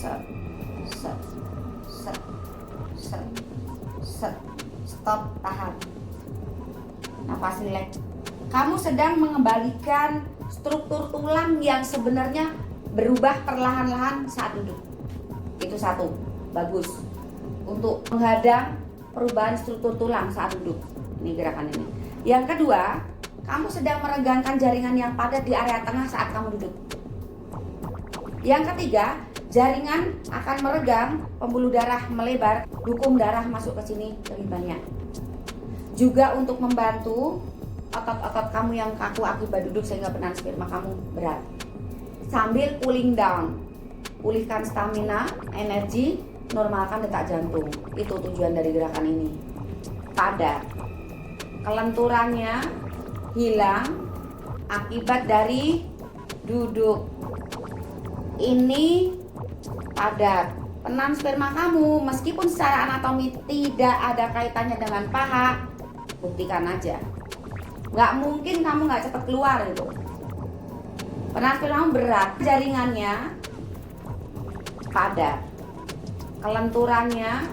set, set, set, set, set. Stop, tahan. Napas rileks. Kamu sedang mengembalikan struktur tulang yang sebenarnya berubah perlahan-lahan saat duduk. Itu satu, bagus. Untuk menghadang perubahan struktur tulang saat duduk. Ini gerakan ini. Yang kedua, kamu sedang meregangkan jaringan yang padat di area tengah saat kamu duduk. Yang ketiga, jaringan akan meregang, pembuluh darah melebar, dukung darah masuk ke sini lebih banyak. Juga untuk membantu otot-otot kamu yang kaku akibat duduk sehingga penahan sperma kamu berat. Sambil cooling down, pulihkan stamina, energi, normalkan detak jantung. Itu tujuan dari gerakan ini. Padat. Kelenturannya hilang akibat dari duduk. Ini padat. Penahan sperma kamu meskipun secara anatomi tidak ada kaitannya dengan paha, buktikan aja. Nggak mungkin kamu nggak cepat keluar itu. Penahan sperma kamu berat, jaringannya padat. Kelenturannya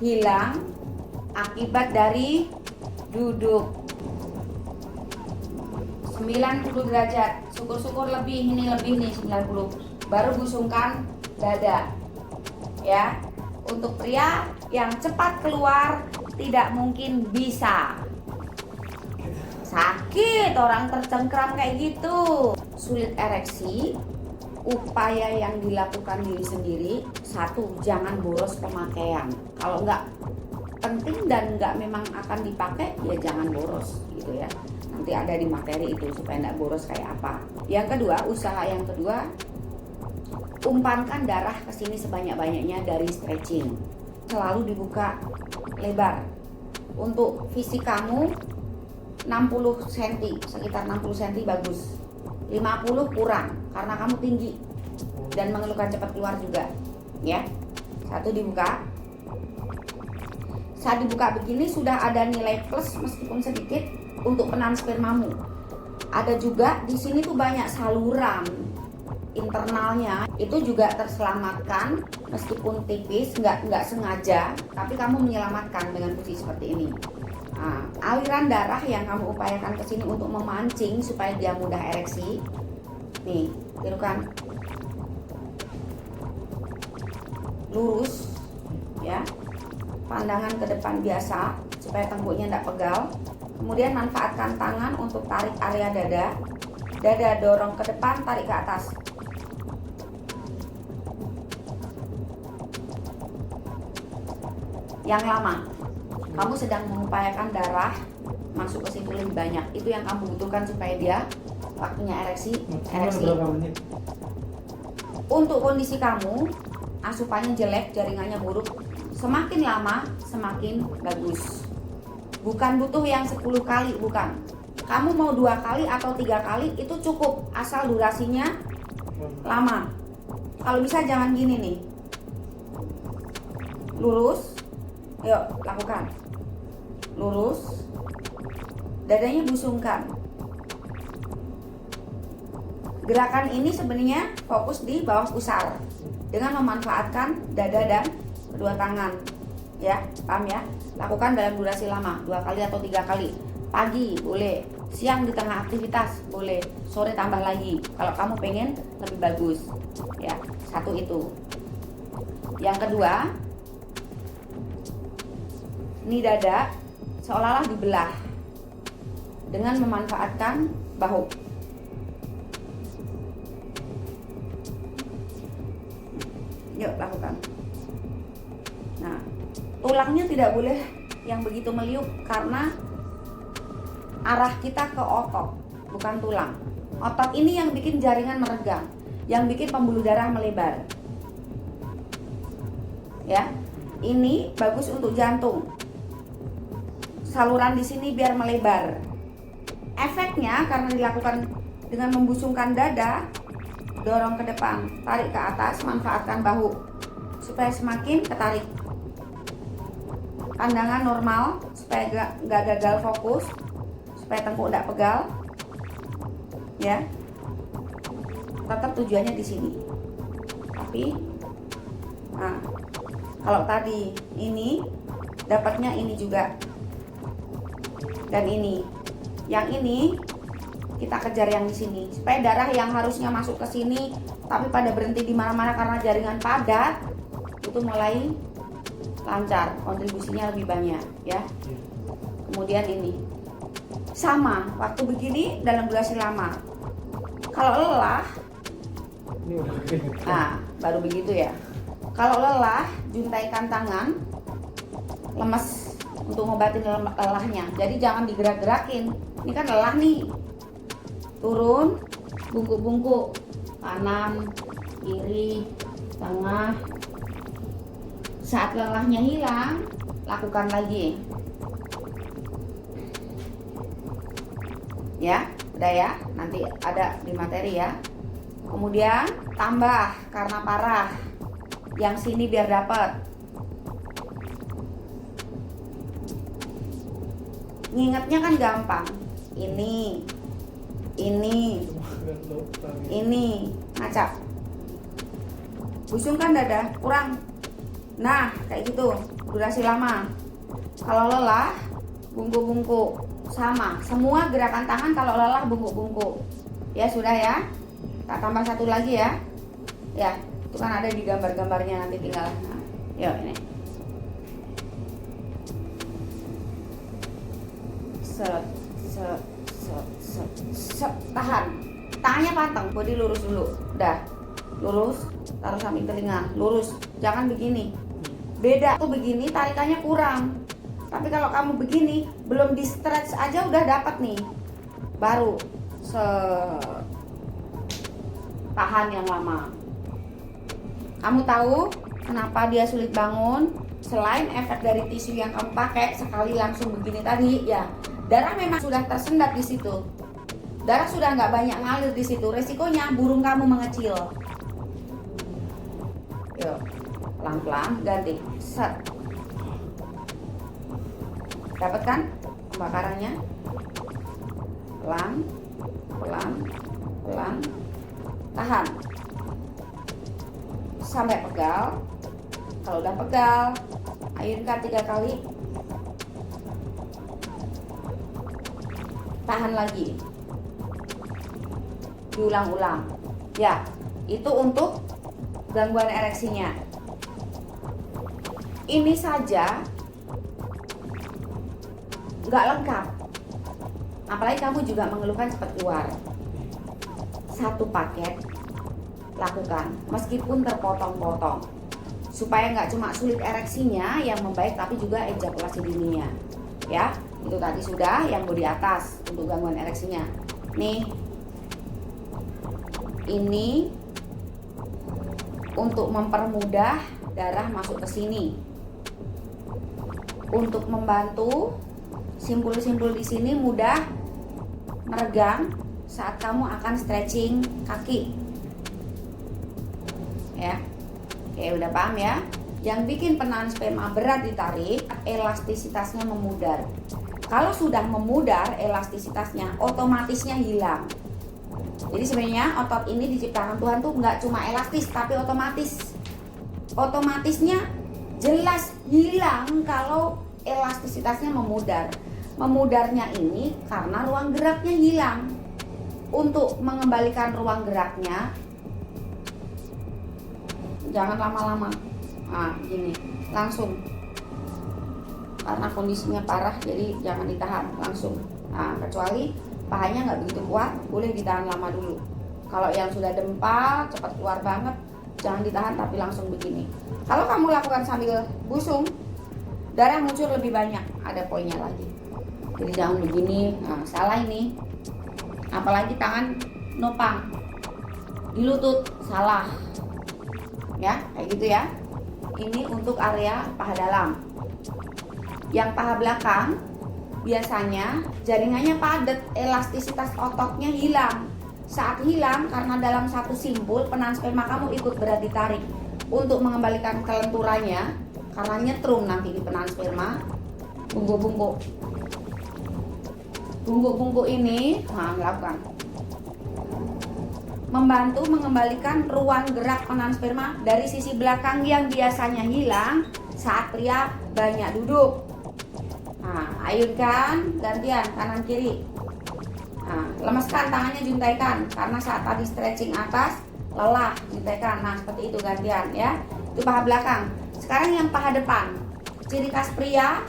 hilang akibat dari duduk. 90 derajat, syukur-syukur lebih, ini lebih nih 90. Baru busungkan dada. Ya, untuk pria yang cepat keluar tidak mungkin bisa. Sakit orang tercengkram kayak gitu. Sulit ereksi, upaya yang dilakukan diri sendiri. Satu, jangan boros pemakaian. Kalau nggak penting dan nggak memang akan dipakai, ya jangan boros gitu ya. Nanti ada di materi itu supaya nggak boros kayak apa. Yang kedua, usaha yang kedua, umpankan darah ke sini sebanyak-banyaknya dari stretching. Selalu dibuka lebar. Untuk fisik kamu 60 cm, sekitar 60 cm bagus. 50 kurang karena kamu tinggi dan mengeluhkan cepat keluar juga. Ya. Satu dibuka. Saat dibuka begini sudah ada nilai plus meskipun sedikit untuk penahan spermamu. Ada juga di sini tuh banyak saluran internalnya, itu juga terselamatkan meskipun tipis, nggak sengaja, tapi kamu menyelamatkan dengan posisi seperti ini. Nah, aliran darah yang kamu upayakan ke sini untuk memancing supaya dia mudah ereksi. Nih, tirukan. Lurus, ya. Pandangan ke depan biasa supaya tengkuknya tidak pegal. Kemudian manfaatkan tangan untuk tarik area dada. Dada dorong ke depan, tarik ke atas. Yang lama, kamu sedang mengupayakan darah masuk ke situ lebih banyak. Itu yang kamu butuhkan supaya dia waktunya ereksi. Untuk kondisi kamu, asupannya jelek, jaringannya buruk, semakin lama semakin bagus. Bukan butuh yang 10 kali, bukan. Kamu mau 2 kali atau 3 kali itu cukup, asal durasinya lama. Kalau bisa jangan gini nih. Lurus. Yuk, lakukan. Lurus. Dadanya busungkan. Gerakan ini sebenarnya fokus di bawah pusar dengan memanfaatkan dada dan kedua tangan. Ya, paham ya? Lakukan dalam durasi lama, 2 kali atau 3 kali. Pagi boleh, siang di tengah aktivitas boleh, sore tambah lagi kalau kamu pengen lebih bagus. Ya, satu itu. Yang kedua, ini dada seolah-olah dibelah dengan memanfaatkan bahu. Yuk, lakukan. Nah, tulangnya tidak boleh yang begitu meliuk karena arah kita ke otot, bukan tulang. Otot ini yang bikin jaringan meregang, yang bikin pembuluh darah melebar. Ya, ini bagus untuk jantung. Saluran di sini biar melebar. Efeknya karena dilakukan dengan membusungkan dada, dorong ke depan, tarik ke atas, manfaatkan bahu supaya semakin ketarik. Pandangan normal supaya nggak gagal fokus, supaya tengkuk tidak pegal. Ya, tetap tujuannya di sini. Tapi Nah, kalau tadi ini dapatnya ini juga, dan ini, yang ini kita kejar yang di sini supaya darah yang harusnya masuk ke sini tapi pada berhenti di mana-mana karena jaringan padat itu mulai lancar, kontribusinya lebih banyak ya. Kemudian ini sama, waktu begini dalam durasi lama. Kalau lelah, nah baru begitu ya. Kalau lelah, juntaikan tangan, lemes untuk ngobatin lelahnya. Jadi jangan digerak-gerakin. Ini kan lelah nih. Turun, bungkuk-bungkuk, kanan, kiri, tengah. Saat lelahnya hilang, lakukan lagi. Ya, udah ya. Nanti ada di materi ya. Kemudian tambah karena parah. Yang sini biar dapat. Ngingetnya kan gampang. Ini ngacak. Busungkan dada, kurang. Nah, kayak gitu. Durasi lama. Kalau lelah, bungkuk-bungkuk. Sama, semua gerakan tangan kalau lelah bungkuk-bungkuk. Ya sudah ya. Tak tambah satu lagi ya. Ya, itu kan ada di gambar-gambarnya, nanti tinggal. Nah, yuk ini. Tahan. Tangannya pantang, body lurus dulu. Udah. Lurus, taruh samping telinga. Lurus. Jangan begini. Beda tuh begini, tarikannya kurang. Tapi kalau kamu begini, belum di stretch aja udah dapat nih. Baru tahan yang lama. Kamu tahu kenapa dia sulit bangun? Selain efek dari tisu yang kamu pakai sekali langsung begini tadi, ya darah memang sudah tersendat di situ. Darah sudah nggak banyak ngalir di situ. Resikonya burung kamu mengecil. Yuk, pelan-pelan ganti. Set. Dapat kan pembakarannya? Pelan, pelan, pelan. Tahan. Sampai pegal. Kalau udah pegal, ayunkan 3 kali. Tahan lagi. Diulang-ulang. Ya, itu untuk gangguan ereksinya. Ini saja nggak lengkap. Apalagi kamu juga mengeluhkan cepat keluar. Satu paket lakukan, meskipun terpotong-potong, supaya nggak cuma sulit ereksinya yang membaik, tapi juga ejakulasi dininya. Ya, itu tadi sudah yang bodi atas untuk gangguan ereksinya. Nih, ini untuk mempermudah darah masuk ke sini, untuk membantu simpul-simpul di sini mudah meregang saat kamu akan stretching kaki. Ya, oke, udah paham ya? Yang bikin penahan sperma berat ditarik, elastisitasnya memudar. Kalau sudah memudar elastisitasnya, otomatisnya hilang. Jadi sebenarnya otot ini diciptakan Tuhan tuh nggak cuma elastis, tapi otomatis. Otomatisnya jelas hilang kalau elastisitasnya memudar. Memudarnya ini karena ruang geraknya hilang. Untuk mengembalikan ruang geraknya, jangan lama-lama. Nah, gini, langsung. Karena kondisinya parah, jadi jangan ditahan, langsung. Nah, kecuali pahanya nggak begitu kuat, boleh ditahan lama dulu. Kalau yang sudah dempal, cepat keluar banget, jangan ditahan tapi langsung begini. Kalau kamu lakukan sambil busung, darah muncul lebih banyak, ada poinnya lagi. Jadi jangan begini, nah salah ini. Apalagi tangan nopang di lutut, salah. Ya, kayak gitu ya. Ini untuk area paha dalam. Yang paha belakang biasanya jaringannya padat, elastisitas ototnya hilang. Saat hilang karena dalam satu simpul penahan sperma kamu ikut berat ditarik. Untuk mengembalikan kelenturannya, karena nyetrum nanti di penahan sperma, bungkuk-bungkuk. Bungkuk-bungkuk ini, nah lakukan. membantu mengembalikan ruang gerak penahan sperma dari sisi belakang yang biasanya hilang saat pria banyak duduk. Nah, ayunkan gantian kanan kiri. Nah, lemeskan tangannya, juntaikan karena saat tadi stretching atas lelah, juntaikan. Nah, seperti itu gantian ya. Itu paha belakang. Sekarang yang paha depan. Ciri khas pria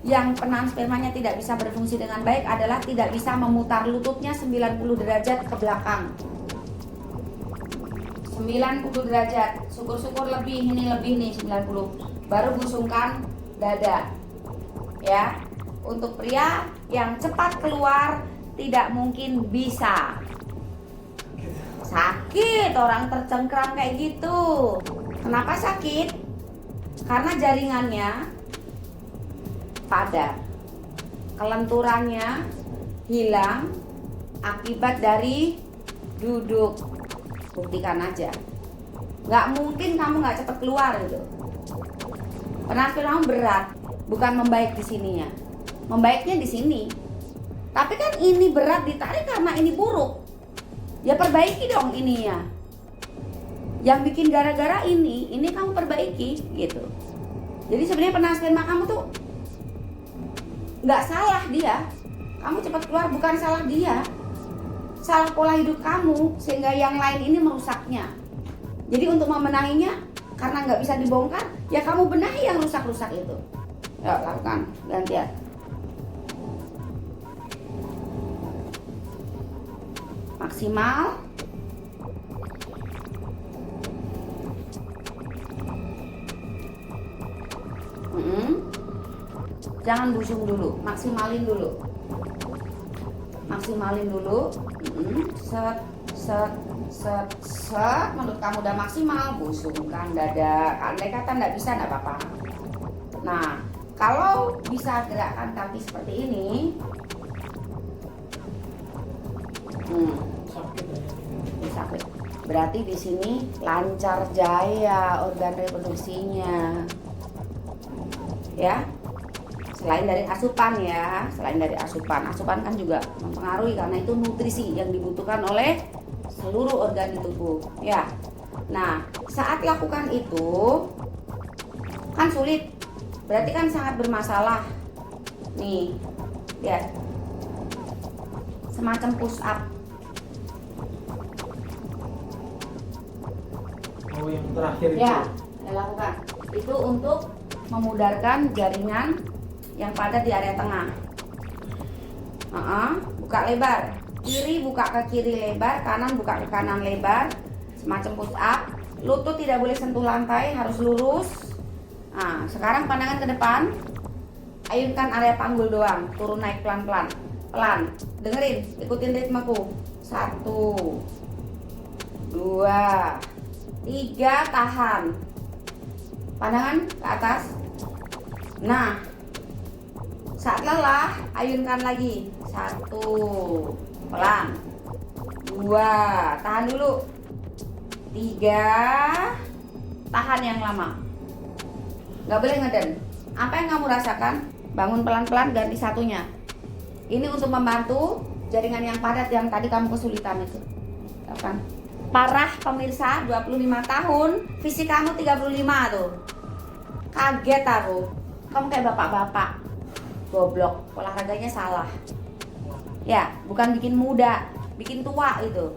yang penahan spermanya tidak bisa berfungsi dengan baik adalah tidak bisa memutar lututnya 90 derajat ke belakang. 90 derajat, syukur-syukur lebih, ini lebih nih 90. Baru busungkan dada. Ya. Untuk pria yang cepat keluar tidak mungkin bisa. Sakit orang tercengkram kayak gitu. Kenapa sakit? Karena jaringannya padat. Kelenturannya hilang akibat dari duduk. Buktikan aja. Nggak mungkin kamu nggak cepat keluar gitu. Penahan sperma berat, bukan membaik di sininya. Membaiknya di sini. Tapi kan ini berat ditarik karena ini buruk. Ya perbaiki dong ininya. Yang bikin gara-gara ini kamu perbaiki gitu. Jadi sebenarnya penahan sperma kamu tuh nggak salah dia. Kamu cepat keluar bukan salah dia. Salah pola hidup kamu sehingga yang lain ini merusaknya. Jadi untuk membenahinya karena nggak bisa dibongkar, ya kamu benahi yang rusak-rusak itu. Yuk lakukan gantian. Maksimal. Jangan busung dulu, maksimalin dulu. Maksimalin dulu. Set set set set. Menurut kamu udah maksimal, busungkan dada. Andai kata nggak bisa, nggak apa-apa. Nah, kalau bisa gerakan kaki seperti ini, sakit. Berarti di sini lancar jaya organ reproduksinya. Ya. Selain dari asupan ya, asupan kan juga mempengaruhi karena itu nutrisi yang dibutuhkan oleh seluruh organ di tubuh ya. Nah, saat lakukan itu kan sulit, berarti kan sangat bermasalah. Nih, ya, semacam push up. Oh, yang terakhir itu. Ya, lakukan. Itu untuk memudarkan jaringan yang padat di area tengah. Buka lebar, kiri buka ke kiri lebar, kanan buka ke kanan lebar, semacam push up. Lutut tidak boleh sentuh lantai, harus lurus. Nah, sekarang pandangan ke depan, ayunkan area panggul doang, turun naik pelan-pelan, pelan. Dengerin, ikutin ritmeku. 1, 2, 3, tahan. Pandangan ke atas. Nah, saat lelah, ayunkan lagi. 1, pelan. 2, tahan dulu. 3, tahan yang lama. Gak boleh ngeden. Apa yang kamu rasakan? Bangun pelan-pelan, ganti satunya. Ini untuk membantu jaringan yang padat yang tadi kamu kesulitan itu. Kan? Parah pemirsa, 25 tahun, fisik kamu 35 tuh. Kaget aku. Kamu kayak bapak-bapak. Goblok, olahraganya salah. Ya, bukan bikin muda, bikin tua itu.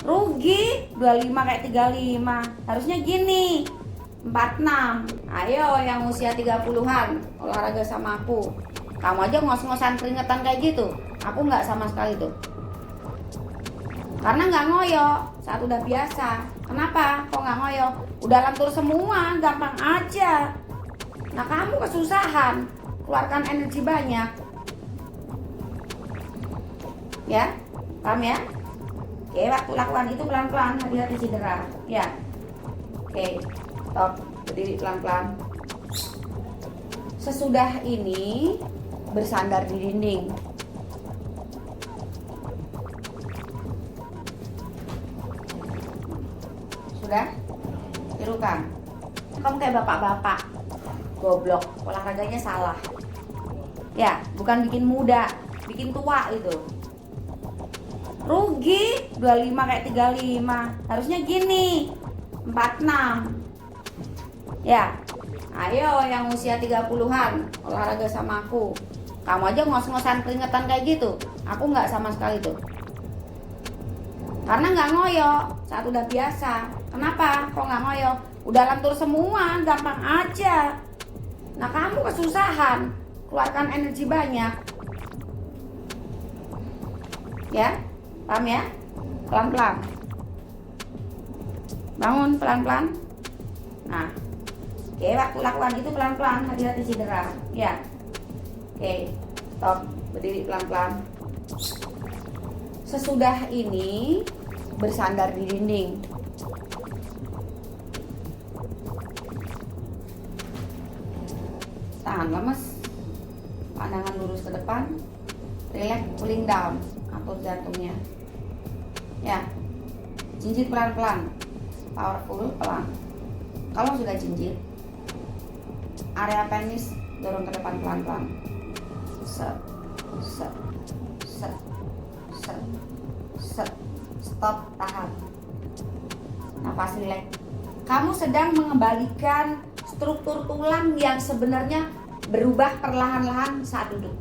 Rugi 25 kayak 35. Harusnya gini. 46. Ayo yang usia 30-an olahraga sama aku. Kamu aja ngos-ngosan keringetan kayak gitu. Aku nggak sama sekali tuh. Karena nggak ngoyo saat udah biasa. Kenapa? Kok nggak ngoyo? Udah lentur semua, gampang aja. Nah kamu kesusahan, keluarkan energi banyak. Ya, paham ya? Oke, waktu lakukan itu pelan-pelan, hati-hati cedera. Ya, oke, stop, berdiri pelan-pelan. Sesudah ini bersandar di dinding. Sudah? Tirukan. Kamu kayak bapak-bapak. Goblok, olahraganya salah. Ya, bukan bikin muda, bikin tua itu. Rugi 25 kayak 35. Harusnya gini 46. Ya, ayo yang usia 30-an olahraga sama aku. Kamu aja ngos-ngosan keringetan kayak gitu. Aku nggak sama sekali tuh. Karena nggak ngoyo saat udah biasa. Kenapa? Kok nggak ngoyo? Udah lentur semua, gampang aja. Nah kamu kesusahan, keluarkan energi banyak. Ya, paham ya? Pelan-pelan. Bangun pelan-pelan. Nah, oke, waktu lakukan itu pelan-pelan, hati-hati cedera. Ya, oke, stop, berdiri pelan-pelan. Sesudah ini bersandar di dinding. Tahan lemes, pandangan lurus ke depan, relax, cooling down, atur jantungnya. Ya, jinjit pelan-pelan, powerful pelan. Kalau sudah jinjit, area penis dorong ke depan pelan-pelan. Set, set, set, set, set, stop, tahan. Nafas relax. Kamu sedang mengembalikan struktur tulang yang sebenarnya berubah perlahan-lahan saat duduk.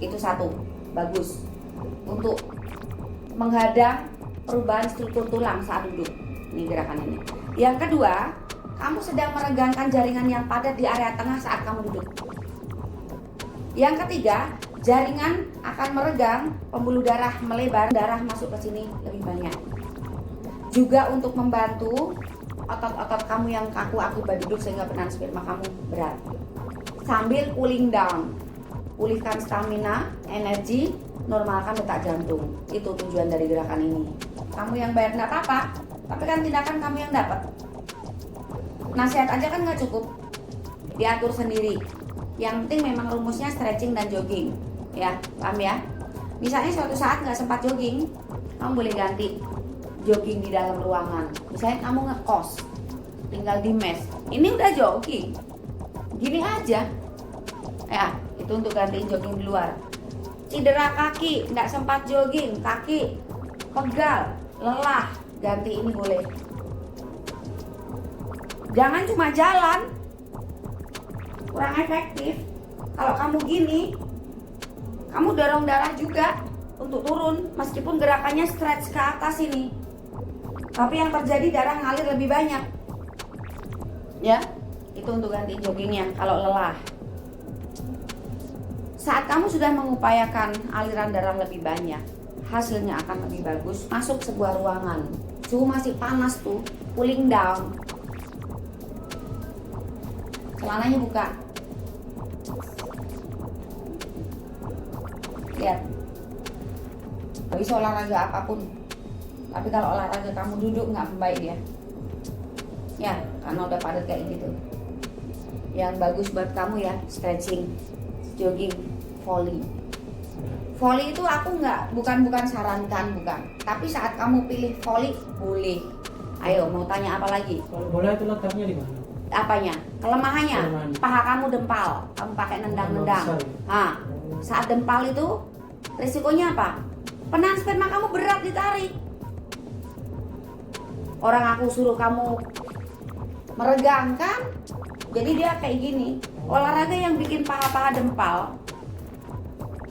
Itu satu, bagus untuk menghadang perubahan struktur tulang saat duduk. Ini gerakan ini. Yang kedua, kamu sedang meregangkan jaringan yang padat di area tengah saat kamu duduk. Yang ketiga, jaringan akan meregang, pembuluh darah melebar, darah masuk ke sini lebih banyak. Juga untuk membantu otot-otot kamu yang kaku akibat duduk sehingga penahan sperma kamu berat. Sambil cooling down, pulihkan stamina, energi, normalkan detak jantung. Itu tujuan dari gerakan ini. Kamu yang bayar nggak apa-apa, tapi kan tindakan kamu yang dapat. Nasihat aja kan nggak cukup, diatur sendiri. Yang penting memang rumusnya stretching dan jogging, ya, paham ya? Misalnya suatu saat nggak sempat jogging, kamu boleh ganti jogging di dalam ruangan. Misalnya kamu ngekos, tinggal di mes, ini udah jogging, gini aja, ya, itu untuk gantiin jogging di luar. Cedera kaki, nggak sempat jogging, kaki pegal, lelah, ganti ini boleh. Jangan cuma jalan, kurang efektif. Kalau kamu gini, kamu dorong darah juga untuk turun, meskipun gerakannya stretch ke atas ini, tapi yang terjadi darah ngalir lebih banyak. Ya, itu untuk ganti joggingnya kalau lelah. Saat kamu sudah mengupayakan aliran darah lebih banyak, hasilnya akan lebih bagus. Masuk sebuah ruangan, suhu masih panas tuh, cooling down. Celananya buka. Lihat. Gak bisa olahraga apapun. Tapi kalau olahraga kamu duduk nggak baik dia. Ya, karena udah padat kayak gitu. Yang bagus buat kamu ya, stretching, jogging, volley. Volley itu aku bukan sarankan, bukan. Tapi saat kamu pilih volley, boleh. Ayo, mau tanya apa lagi? Kalau bola itu letaknya di mana? Apanya? Kelemahannya? Paha kamu dempal, kamu pakai nendang-nendang. Nah, saat dempal itu risikonya apa? Penahan sperma kamu berat ditarik. Orang aku suruh kamu meregangkan, jadi dia kayak gini. Olahraga yang bikin paha-paha dempal,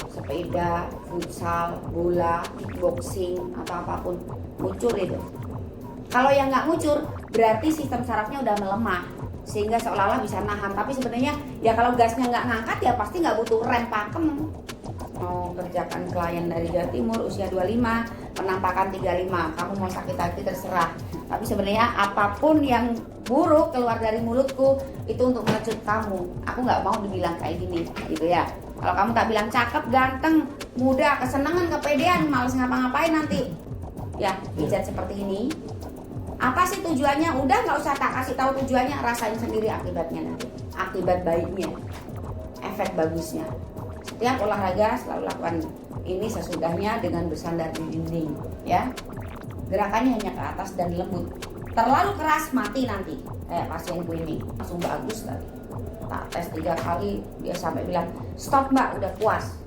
sepeda, futsal, bola, kickboxing, atau apapun, ngucur itu. Kalau yang nggak ngucur, berarti sistem sarafnya udah melemah, sehingga seolah-olah bisa nahan. Tapi sebenarnya ya kalau gasnya nggak ngangkat ya pasti nggak butuh rem pakem. Mau kerjakan klien dari Jawa Timur usia 25, penampakan 35, kamu mau sakit hati terserah. Tapi sebenarnya apapun yang buruk keluar dari mulutku itu untuk melecut kamu. Aku nggak mau dibilang kayak gini, gitu ya. Kalau kamu tak bilang cakep, ganteng, muda, kesenangan, kepedean, males ngapa-ngapain nanti, ya pijat seperti ini. Apa sih tujuannya? Udah nggak usah tak kasih tahu tujuannya, rasain sendiri akibatnya nanti. Akibat baiknya, efek bagusnya. Setiap olahraga selalu lakukan ini sesudahnya dengan bersandar di dinding, ya. Gerakannya hanya ke atas dan lembut. Terlalu keras mati nanti. Kayak pasienku ini langsung bagus tadi. Tak tes 3 kali dia sampai bilang stop mbak, udah puas.